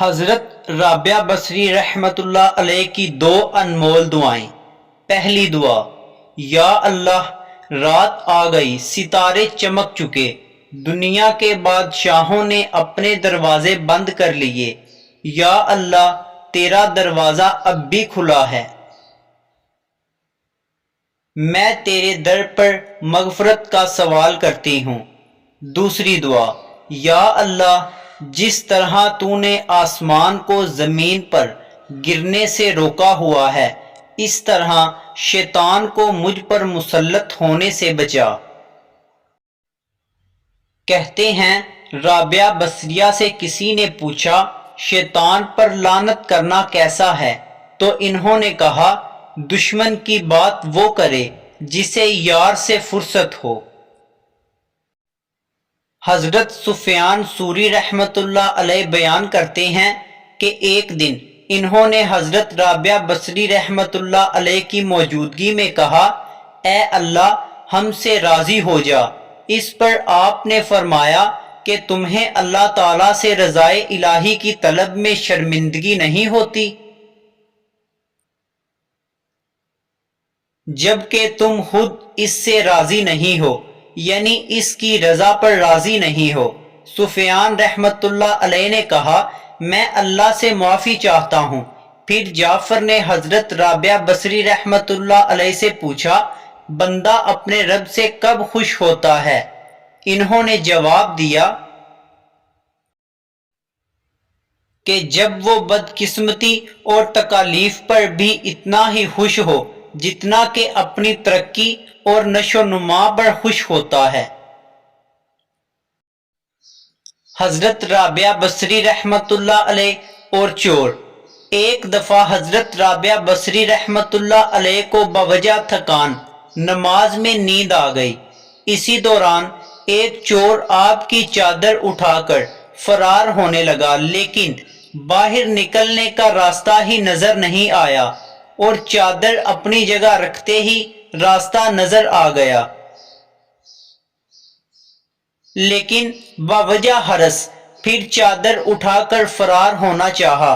حضرت رابعہ بصری رحمت اللہ علیہ کی دو انمول دعائیں۔ پہلی دعا، یا اللہ رات آ گئی، ستارے چمک چکے، دنیا کے بادشاہوں نے اپنے دروازے بند کر لیے، یا اللہ تیرا دروازہ اب بھی کھلا ہے، میں تیرے در پر مغفرت کا سوال کرتی ہوں۔ دوسری دعا، یا اللہ جس طرح تو نے آسمان کو زمین پر گرنے سے روکا ہوا ہے، اس طرح شیطان کو مجھ پر مسلط ہونے سے بچا۔ کہتے ہیں رابعہ بصریہ سے کسی نے پوچھا شیطان پر لعنت کرنا کیسا ہے، تو انہوں نے کہا دشمن کی بات وہ کرے جسے یار سے فرصت ہو۔ حضرت سفیان ثوری رحمت اللہ علیہ بیان کرتے ہیں کہ ایک دن انہوں نے حضرت رابعہ بصری رحمت اللہ علیہ کی موجودگی میں کہا، اے اللہ ہم سے راضی ہو جا۔ اس پر آپ نے فرمایا کہ تمہیں اللہ تعالیٰ سے رضائے الہی کی طلب میں شرمندگی نہیں ہوتی، جبکہ تم خود اس سے راضی نہیں ہو، یعنی اس کی رضا پر راضی نہیں ہو۔ سفیان رحمت اللہ علیہ نے کہا میں اللہ سے معافی چاہتا ہوں۔ پھر جعفر نے حضرت رابعہ بصری رحمت اللہ علیہ سے پوچھا بندہ اپنے رب سے کب خوش ہوتا ہے؟ انہوں نے جواب دیا کہ جب وہ بدقسمتی اور تکالیف پر بھی اتنا ہی خوش ہو جتنا کہ اپنی ترقی اور نشو و نما پر خوش ہوتا ہے۔ حضرت رابعہ بصری رحمت اللہ علیہ اور چور۔ ایک دفعہ حضرت رابعہ بصری رحمت اللہ علیہ کو بوجہ تھکان نماز میں نیند آ گئی۔ اسی دوران ایک چور آپ کی چادر اٹھا کر فرار ہونے لگا، لیکن باہر نکلنے کا راستہ ہی نظر نہیں آیا اور چادر اپنی جگہ رکھتے ہی راستہ نظر آ گیا، لیکن باوجہ ہرس پھر چادر اٹھا کر فرار ہونا چاہا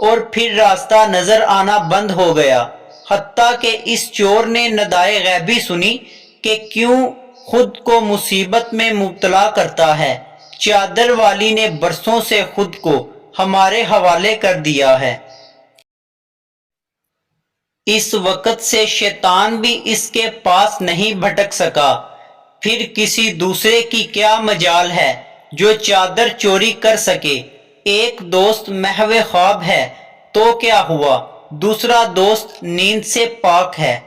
اور پھر راستہ نظر آنا بند ہو گیا، حتیٰ کہ اس چور نے ندائے غیبی سنی کہ کیوں خود کو مصیبت میں مبتلا کرتا ہے، چادر والی نے برسوں سے خود کو ہمارے حوالے کر دیا ہے۔ اس وقت سے شیطان بھی اس کے پاس نہیں بھٹک سکا، پھر کسی دوسرے کی کیا مجال ہے جو چادر چوری کر سکے۔ ایک دوست محو خواب ہے تو کیا ہوا، دوسرا دوست نیند سے پاک ہے۔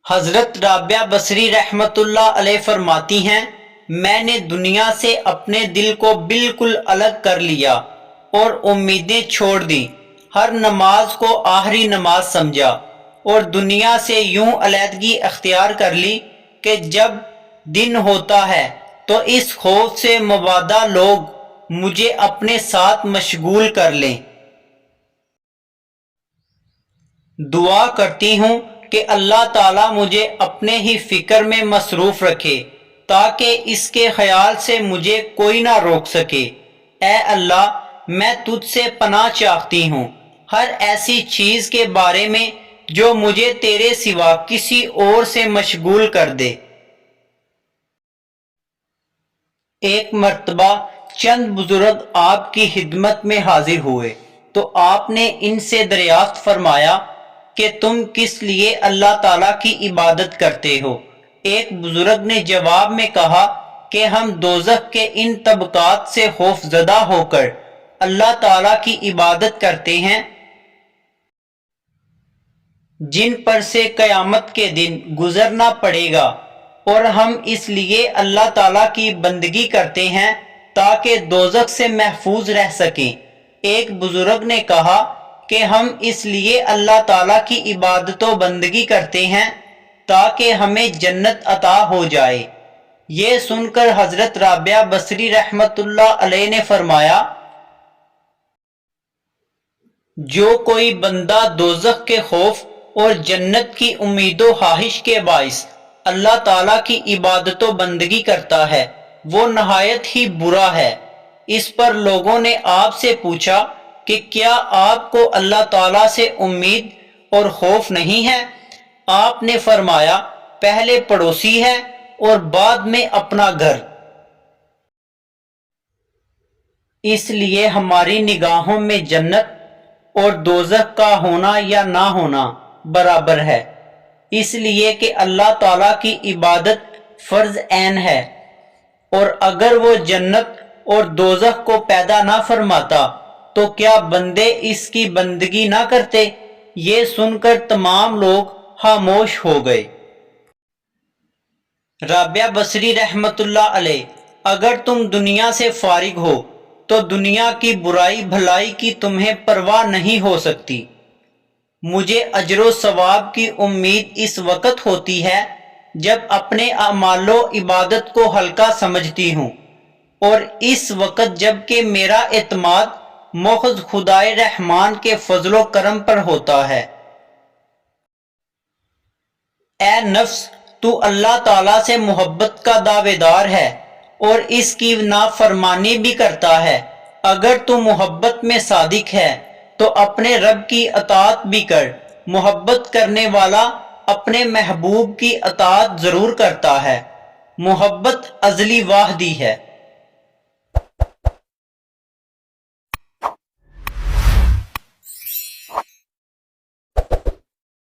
حضرت رابعہ بصری رحمت اللہ علیہ فرماتی ہیں میں نے دنیا سے اپنے دل کو بالکل الگ کر لیا اور امیدیں چھوڑ دیں، ہر نماز کو آخری نماز سمجھا اور دنیا سے یوں علیحدگی اختیار کر لی کہ جب دن ہوتا ہے تو اس خوف سے مبادا لوگ مجھے اپنے ساتھ مشغول کر لیں۔ دعا کرتی ہوں کہ اللہ تعالیٰ مجھے اپنے ہی فکر میں مصروف رکھے تاکہ اس کے خیال سے مجھے کوئی نہ روک سکے۔ اے اللہ میں تجھ سے پناہ چاہتی ہوں ہر ایسی چیز کے بارے میں جو مجھے تیرے سوا کسی اور سے مشغول کر دے۔ ایک مرتبہ چند بزرگ آپ کی خدمت میں حاضر ہوئے تو آپ نے ان سے دریافت فرمایا کہ تم کس لیے اللہ تعالیٰ کی عبادت کرتے ہو؟ ایک بزرگ نے جواب میں کہا کہ ہم دوزخ کے ان طبقات سے خوف زدہ ہو کر اللہ تعالیٰ کی عبادت کرتے ہیں جن پر سے قیامت کے دن گزرنا پڑے گا، اور ہم اس لیے اللہ تعالیٰ کی بندگی کرتے ہیں تاکہ دوزخ سے محفوظ رہ سکیں۔ ایک بزرگ نے کہا کہ ہم اس لیے اللہ تعالیٰ کی عبادت و بندگی کرتے ہیں تاکہ ہمیں جنت عطا ہو جائے۔ یہ سن کر حضرت رابعہ بصری رحمت اللہ علیہ نے فرمایا جو کوئی بندہ دوزخ کے خوف اور جنت کی امید و خواہش کے باعث اللہ تعالیٰ کی عبادت و بندگی کرتا ہے وہ نہایت ہی برا ہے۔ اس پر لوگوں نے آپ سے پوچھا کہ کیا آپ کو اللہ تعالیٰ سے امید اور خوف نہیں ہے؟ آپ نے فرمایا پہلے پڑوسی ہے اور بعد میں اپنا گھر۔ اس لیے ہماری نگاہوں میں جنت اور دوزخ کا ہونا یا نہ ہونا برابر ہے، اس لیے کہ اللہ تعالیٰ کی عبادت فرض عین ہے، اور اگر وہ جنت اور دوزخ کو پیدا نہ فرماتا تو کیا بندے اس کی بندگی نہ کرتے؟ یہ سن کر تمام لوگ خاموش ہو گئے۔ رابعہ بصری رحمت اللہ علیہ: اگر تم دنیا سے فارغ ہو تو دنیا کی برائی بھلائی کی تمہیں پرواہ نہیں ہو سکتی۔ مجھے اجر و ثواب کی امید اس وقت ہوتی ہے جب اپنے اعمال و عبادت کو ہلکا سمجھتی ہوں، اور اس وقت جب کہ میرا اعتماد محض خدائے رحمان کے فضل و کرم پر ہوتا ہے۔ اے نفس، تو اللہ تعالیٰ سے محبت کا دعوے دار ہے اور اس کی نافرمانی بھی کرتا ہے۔ اگر تو محبت میں صادق ہے تو اپنے رب کی اطاعت بھی کر۔ محبت کرنے والا اپنے محبوب کی اطاعت ضرور کرتا ہے۔ محبت ازلی واحدی ہے۔